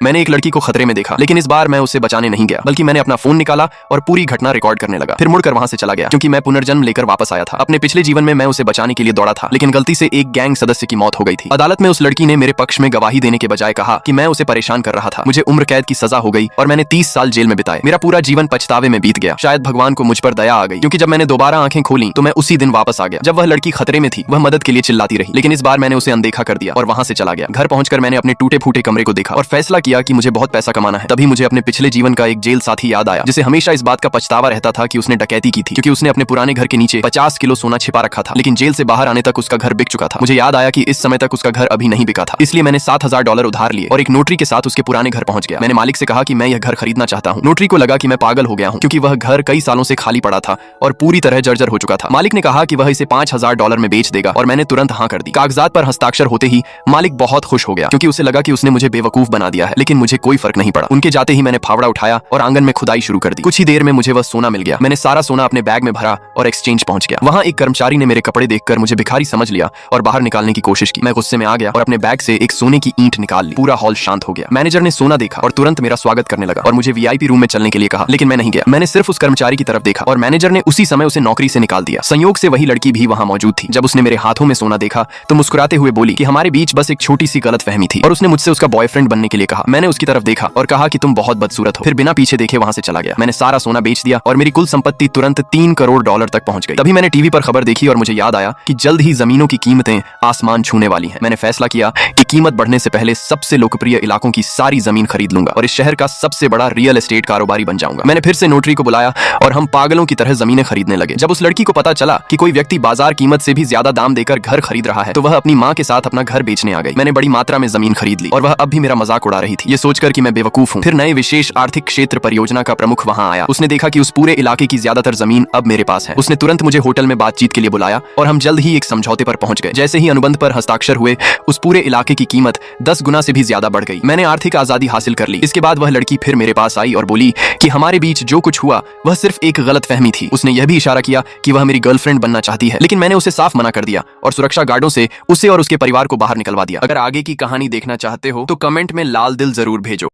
मैंने एक लड़की को खतरे में देखा, लेकिन इस बार मैं उसे बचाने नहीं गया, बल्कि मैंने अपना फोन निकाला और पूरी घटना रिकॉर्ड करने लगा। फिर मुड़कर वहां से चला गया, क्योंकि मैं पुनर्जन्म लेकर वापस आया था। अपने पिछले जीवन में मैं उसे बचाने के लिए दौड़ा था, लेकिन गलती से एक गैंग सदस्य की मौत हो गई थी। अदालत में उस लड़की ने मेरे पक्ष में गवाही देने के बजाय कहा कि मैं उसे परेशान कर रहा था। मुझे उम्र कैद की सजा हो गई और मैंने 30 साल जेल में बिताए। मेरा पूरा जीवन पछतावे में बीत गया। शायद भगवान को मुझ पर दया आ गई, क्योंकि जब मैंने दोबारा आंखें खोली तो मैं उसी दिन वापस आ गया जब वह लड़की खतरे में थी। वह मदद के लिए चिल्लाती रही, लेकिन इस बार मैंने उसे अनदेखा कर दिया और वहां से चला गया। घर पहुंचकर मैंने अपने टूटे फूटे कमरे को देखा और फैसला किया कि मुझे बहुत पैसा कमाना है। तभी मुझे अपने पिछले जीवन का एक जेल साथी याद आया, जिसे हमेशा इस बात का पछतावा रहता था कि उसने डकैती की थी, क्योंकि उसने अपने पुराने घर के नीचे 50 किलो सोना छिपा रखा था। लेकिन जेल से बाहर आने तक उसका घर बिक चुका था। मुझे याद आया कि इस समय तक उसका घर अभी नहीं बिका था, इसलिए मैंने $7,000 उधार लिए और एक नोटरी के साथ उसके पुराने घर पहुंच गया। मैंने मालिक से कहा कि मैं यह घर खरीदना चाहता हूँ। नोटरी को लगा कि मैं पागल हो गया हूँ, क्योंकि वह घर कई सालों से खाली पड़ा था और पूरी तरह जर्जर हो चुका था। मालिक ने कहा कि वह इसे $5,000 में बेच देगा और मैंने तुरंत हाँ कर दी। कागजात पर हस्ताक्षर होते ही मालिक बहुत खुश हो गया, क्योंकि उसे लगा कि उसने मुझे बेवकूफ बना दिया है। लेकिन मुझे कोई फर्क नहीं पड़ा। उनके जाते ही मैंने फावड़ा उठाया और आंगन में खुदाई शुरू कर दी। कुछ ही देर में मुझे वह सोना मिल गया। मैंने सारा सोना अपने बैग में भरा और एक्सचेंज पहुंच गया। वहां एक कर्मचारी ने मेरे कपड़े देखकर मुझे भिखारी समझ लिया और बाहर निकालने की कोशिश की। मैं गुस्से में आ गया और अपने बैग से एक सोने की ईंट निकाल ली। पूरा हॉल शांत हो गया। मैनेजर ने सोना देखा और तुरंत मेरा स्वागत करने लगा और मुझे वीआईपी रूम में चलने के लिए कहा, लेकिन मैं नहीं गया। मैंने सिर्फ उस कर्मचारी की तरफ देखा और मैनेजर ने उसी समय उसे नौकरी से निकाल दिया। संयोग से वही लड़की भी वहां मौजूद थी। जब उसने मेरे हाथों में सोना देखा तो मुस्कुराते हुए बोली कि हमारे बीच बस एक छोटी सी गलतफहमी थी और उसने मुझसे उसका बॉयफ्रेंड बनने के लिए कहा। मैंने उसकी तरफ देखा और कहा कि तुम बहुत बदसूरत हो। फिर बिना पीछे देखे वहां से चला गया। मैंने सारा सोना बेच दिया और मेरी कुल संपत्ति तुरंत $3 करोड़ तक पहुंच गई। तभी मैंने टीवी पर खबर देखी और मुझे याद आया कि जल्द ही जमीनों की कीमतें आसमान छूने वाली हैं। मैंने फैसला किया कि कीमत बढ़ने से पहले सबसे लोकप्रिय इलाकों की सारी जमीन खरीद लूंगा और इस शहर का सबसे बड़ा रियल एस्टेट कारोबारी बन जाऊंगा। मैंने फिर से नोटरी को बुलाया और हम पागलों की तरह जमीनें खरीदने लगे। जब उस लड़की को पता चला कि कोई व्यक्ति बाजार कीमत से भी ज्यादा दाम देकर घर खरीद रहा है, तो वह अपनी माँ के साथ अपना घर बेचने आ गई। मैंने बड़ी मात्रा में जमीन खरीद ली और वह अब भी मेरा मजाक उड़ा रही थी, ये सोचकर कि मैं बेवकूफ हूँ। फिर नए विशेष आर्थिक क्षेत्र परियोजना का प्रमुख वहां आया। उसने देखा कि उस पूरे इलाके की ज्यादातर जमीन अब मेरे पास है। उसने तुरंत मुझे होटल में बातचीत के लिए बुलाया और हम जल्द ही एक समझौते पर पहुंच गए। जैसे ही अनुबंध पर हस्ताक्षर हुए, उस पूरे इलाके की कीमत 10 गुना से भी ज्यादा बढ़ गई। मैंने आर्थिक आजादी हासिल कर ली। इसके बाद वह लड़की फिर मेरे पास आई और बोली कि हमारे बीच जो कुछ हुआ वह सिर्फ एक गलतफहमी थी। उसने यह भी इशारा किया कि वह मेरी गर्लफ्रेंड बनना चाहती है, लेकिन मैंने उसे साफ मना कर दिया और सुरक्षा गार्डों से उसे और उसके परिवार को बाहर निकलवा दिया। अगर आगे की कहानी देखना चाहते हो तो कमेंट में लाल दिल जरूर भेजो।